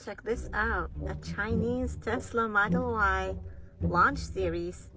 Check this out, a Chinese Tesla Model Y launch series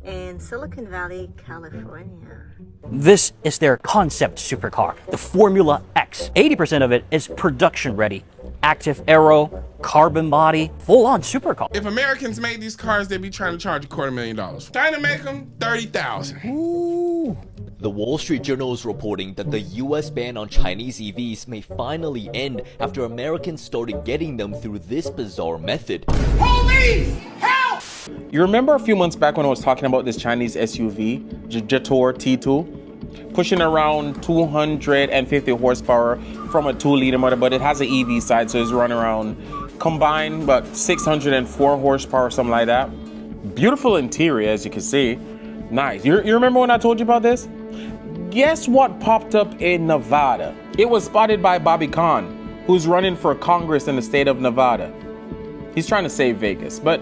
in Silicon Valley, California. This is their concept supercar, the Formula X. 80% of it is production ready. Active aero, carbon body, full-on supercar. If Americans made these cars, they'd be trying to charge $250,000. China make them, $30,000. Ooh. The Wall Street Journal is reporting that the US ban on Chinese EVs may finally end after Americans started getting them through this bizarre method. Police! Help! You remember a few months back when I was talking about this Chinese SUV, Jetour T2, pushing around 250 horsepower from a 2-liter motor, but it has an EV side, so it's running around combined about 604 horsepower, something like that. Beautiful interior, as you can see. Nice. You remember when I told you about this? Guess what popped up in Nevada? It was spotted by Bobby Khan, who's running for Congress in the state of Nevada. He's trying to save Vegas, but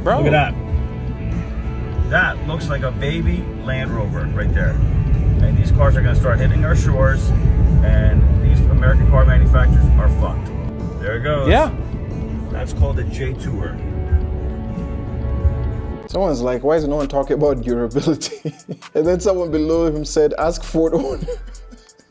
bro. Look at that. That looks like a baby Land Rover right there. And these cars are going to start hitting our shores, and these American car manufacturers are fucked. There it goes. Yeah. That's called a J-Tour. Someone's like, why is no one talking about durability? And then someone below him said, ask Ford owner.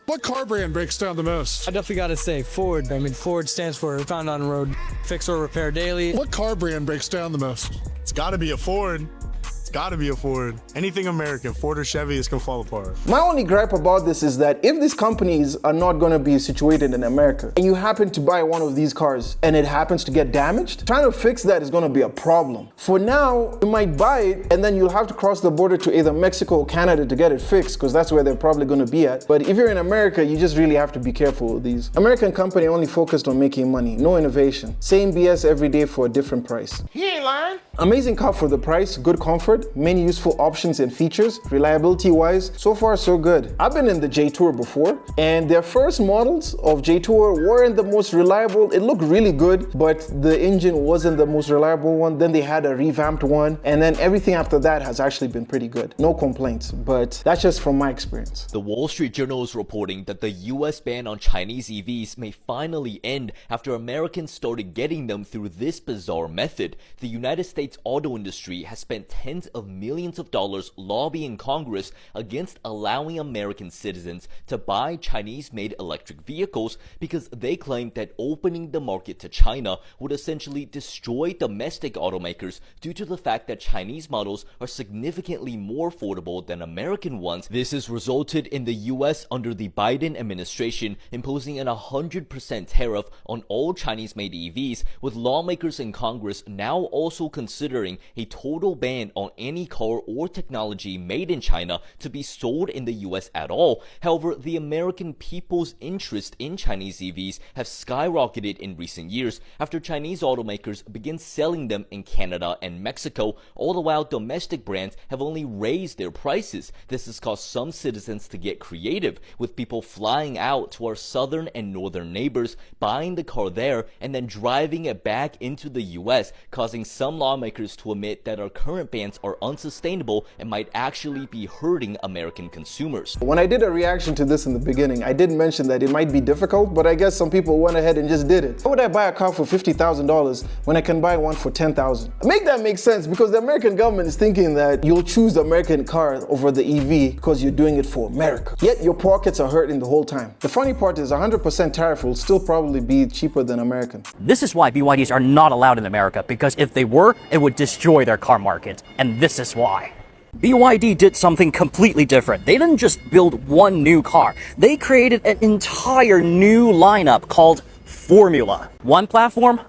What car brand breaks down the most? I definitely got to say Ford. I mean, Ford stands for Found on Road, Fix or Repair Daily. What car brand breaks down the most? It's gotta be a Ford. It's gotta be a Ford. Anything American, Ford or Chevy, is gonna fall apart. My only gripe about this is that if these companies are not gonna be situated in America, and you happen to buy one of these cars and it happens to get damaged, trying to fix that is gonna be a problem. For now, you might buy it and then you'll have to cross the border to either Mexico or Canada to get it fixed, because that's where they're probably gonna be at. But if you're in America, you just really have to be careful with these. American company only focused on making money, no innovation. Same BS every day for a different price. He ain't lying. Amazing car for the price, good comfort, many useful options and features, reliability wise, so far so good. I've been in the J-Tour before, and their first models of J-Tour weren't the most reliable. It looked really good, but the engine wasn't the most reliable one. Then they had a revamped one, and then everything after that has actually been pretty good. No complaints, but that's just from my experience. The Wall Street Journal is reporting that the US ban on Chinese EVs may finally end after Americans started getting them through this bizarre method. The United States auto industry has spent tens of millions of dollars lobbying Congress against allowing American citizens to buy Chinese-made electric vehicles because they claim that opening the market to China would essentially destroy domestic automakers due to the fact that Chinese models are significantly more affordable than American ones. This has resulted in the US under the Biden administration imposing an 100% tariff on all Chinese-made EVs, with lawmakers in Congress now also considering a total ban on any car or technology made in China to be sold in the US at all. However, the American people's interest in Chinese EVs have skyrocketed in recent years after Chinese automakers began selling them in Canada and Mexico, all the while domestic brands have only raised their prices. This has caused some citizens to get creative, with people flying out to our southern and northern neighbors, buying the car there, and then driving it back into the US, causing some lawmakers to admit that our current bans are unsustainable and might actually be hurting American consumers. When I did a reaction to this in the beginning, I did mention that it might be difficult, but I guess some people went ahead and just did it. Why would I buy a car for $50,000 when I can buy one for $10,000? Make that make sense, because the American government is thinking that you'll choose the American car over the EV because you're doing it for America. Yet your pockets are hurting the whole time. The funny part is 100% tariff will still probably be cheaper than American. This is why BYDs are not allowed in America, because if they were, it would destroy their car market. And this is why. BYD did something completely different. They didn't just build one new car. They created an entire new lineup called Formula. One platform,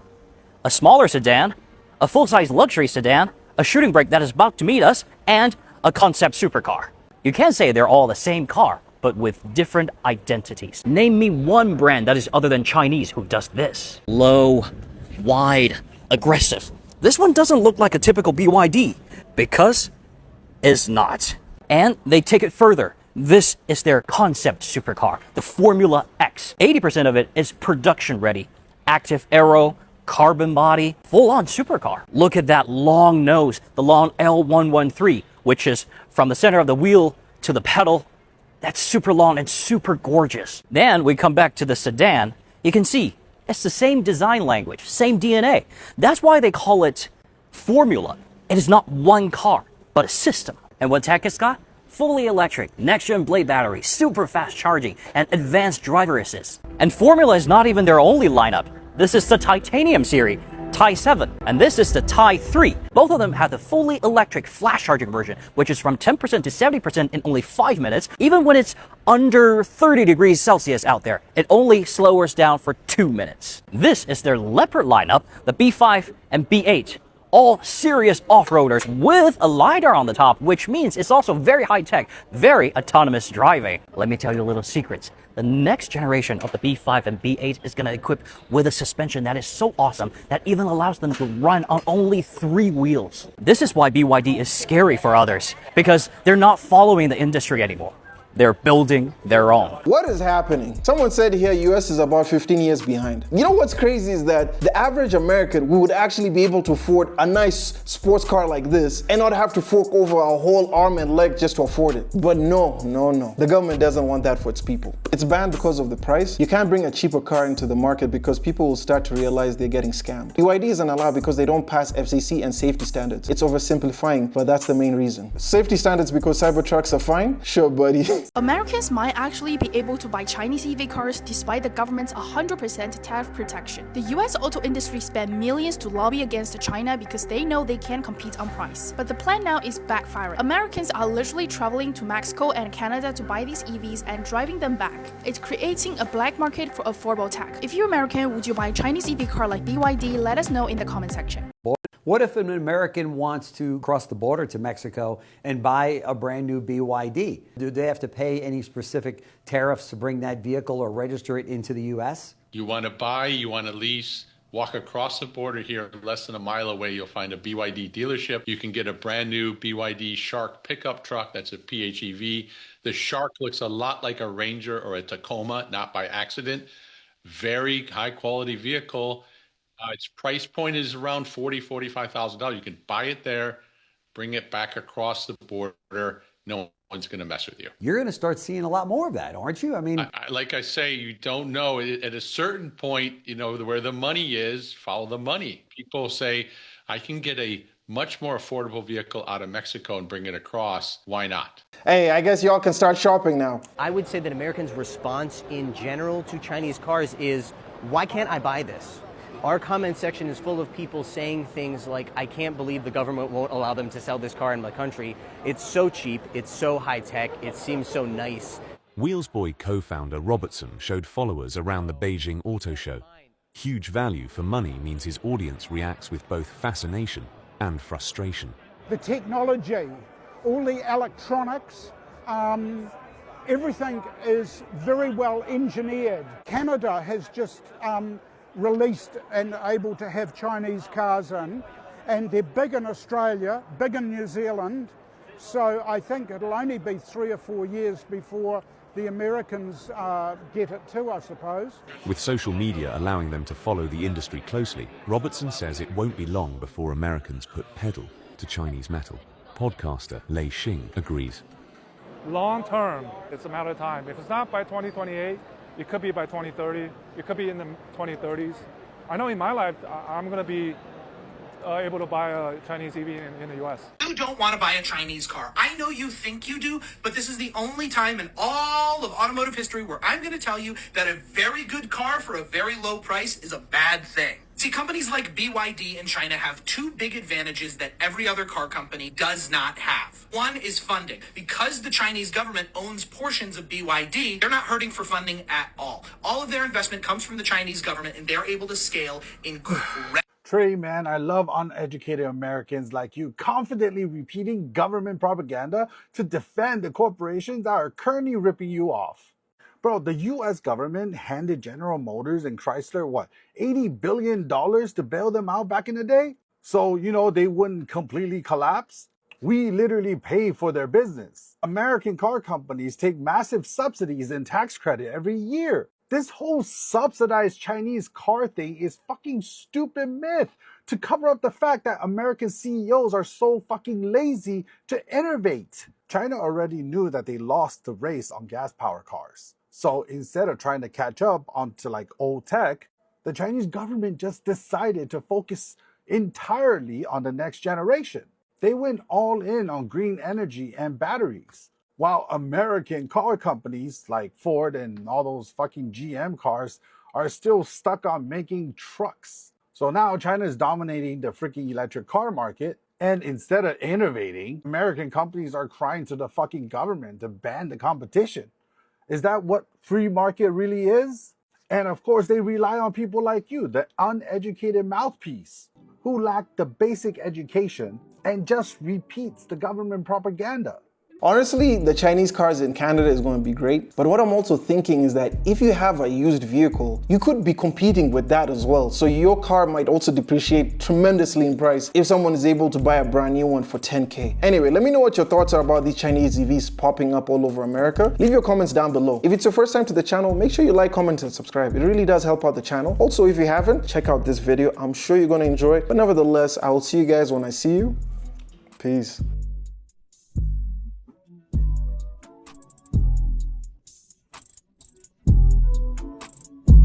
a smaller sedan, a full-size luxury sedan, a shooting brake that is about to meet us, and a concept supercar. You can say they're all the same car, but with different identities. Name me one brand that is other than Chinese who does this. Low, wide, aggressive. This one doesn't look like a typical BYD, because it's not. And they take it further. This is their concept supercar, the Formula X. 80% of it is production ready. Active aero, carbon body, full-on supercar. Look at that long nose, the long L113, which is from the center of the wheel to the pedal. That's super long and super gorgeous. Then we come back to the sedan. You can see It's the same design language, same DNA. That's why they call it formula. It is not one car, but a system. And what tech it's got? Fully electric, next-gen blade battery, super fast charging, and advanced driver assist. And Formula is not even their only lineup. This is the Titanium series, Ti 7, and this is the Ti 3. Both of them have the fully electric flash charging version, which is from 10% to 70% in only 5 minutes. Even when it's under 30 degrees Celsius out there, it only slows down for 2 minutes. This is their Leopard lineup, the B5 and B8. All serious off-roaders with a LiDAR on the top, which means it's also very high-tech, very autonomous driving. Let me tell you a little secret. The next generation of the B5 and B8 is going to equip with a suspension that is so awesome that even allows them to run on only 3 wheels. This is why BYD is scary for others, because they're not following the industry anymore. They're building their own. What is happening? Someone said here US is about 15 years behind. You know what's crazy is that the average American would actually be able to afford a nice sports car like this and not have to fork over a whole arm and leg just to afford it. But no. The government doesn't want that for its people. It's banned because of the price. You can't bring a cheaper car into the market because people will start to realize they're getting scammed. BYD isn't allowed because they don't pass FCC and safety standards. It's oversimplifying, but that's the main reason. Safety standards because Cybertrucks are fine? Sure, buddy. Americans might actually be able to buy Chinese EV cars despite the government's 100% tariff protection. The US auto industry spent millions to lobby against China because they know they can't compete on price. But the plan now is backfiring. Americans are literally traveling to Mexico and Canada to buy these EVs and driving them back. It's creating a black market for affordable tech. If you're American, would you buy a Chinese EV car like BYD? Let us know in the comment section. What if an American wants to cross the border to Mexico and buy a brand new BYD? Do they have to pay any specific tariffs to bring that vehicle or register it into the U.S.? You want to buy, you want to lease, walk across the border here, less than a mile away, you'll find a BYD dealership. You can get a brand new BYD Shark pickup truck. That's a PHEV. The Shark looks a lot like a Ranger or a Tacoma, not by accident. Very high quality vehicle. Its price point is around $45,000. You can buy it there, bring it back across the border. No one's going to mess with you. You're going to start seeing a lot more of that, aren't you? I mean, like I say, you don't know. At a certain point, you know, where the money is, follow the money. People say, I can get a much more affordable vehicle out of Mexico and bring it across. Why not? Hey, I guess y'all can start shopping now. I would say that Americans' response in general to Chinese cars is, why can't I buy this? Our comment section is full of people saying things like, I can't believe the government won't allow them to sell this car in my country. It's so cheap, it's so high tech, it seems so nice. Wheelsboy co-founder Robertson showed followers around the Beijing auto show. Huge value for money means his audience reacts with both fascination and frustration. The technology, all the electronics, everything is very well engineered. Canada has just released and able to have Chinese cars in, and they're big in Australia, big in New Zealand, so I think it'll only be 3 or 4 years before the Americans get it too, I suppose. With social media allowing them to follow the industry closely, Robertson says it won't be long before Americans put pedal to Chinese metal. Podcaster Lei Xing agrees. Long term, it's a matter of time. If it's not by 2028, it could be by 2030. It could be in the 2030s. I know in my life, I'm going to be able to buy a Chinese EV in the U.S. You don't want to buy a Chinese car. I know you think you do, but this is the only time in all of automotive history where I'm going to tell you that a very good car for a very low price is a bad thing. See, companies like BYD in China have 2 big advantages that every other car company does not have. One is funding. Because the Chinese government owns portions of BYD, they're not hurting for funding at all. All of their investment comes from the Chinese government, and they're able to scale incredibly. Trey, man, I love uneducated Americans like you confidently repeating government propaganda to defend the corporations that are currently ripping you off. Bro, the US government handed General Motors and Chrysler, what, $80 billion to bail them out back in the day? So, you know, they wouldn't completely collapse? We literally pay for their business. American car companies take massive subsidies and tax credit every year. This whole subsidized Chinese car thing is fucking stupid myth to cover up the fact that American CEOs are so fucking lazy to innovate. China already knew that they lost the race on gas-powered cars. So instead of trying to catch up onto like old tech, The Chinese government just decided to focus entirely on the next generation. They went all in on green energy and batteries, while American car companies like Ford and all those fucking GM cars are still stuck on making trucks. So now China is dominating the freaking electric car market, and instead of innovating, American companies are crying to the fucking government to ban the competition. Is that what free market really is? And of course, they rely on people like you, the uneducated mouthpiece, who lack the basic education and just repeats the government propaganda. Honestly, the Chinese cars in Canada is going to be great, but what I'm also thinking is that if you have a used vehicle, you could be competing with that as well. So your car might also depreciate tremendously in price if someone is able to buy a brand new one for 10K. Anyway, let me know what your thoughts are about these Chinese EVs popping up all over America. Leave your comments down below. If it's your first time to the channel, make sure you like, comment, and subscribe. It really does help out the channel. Also, if you haven't, check out this video. I'm sure you're going to enjoy it. But nevertheless, I will see you guys when I see you. Peace.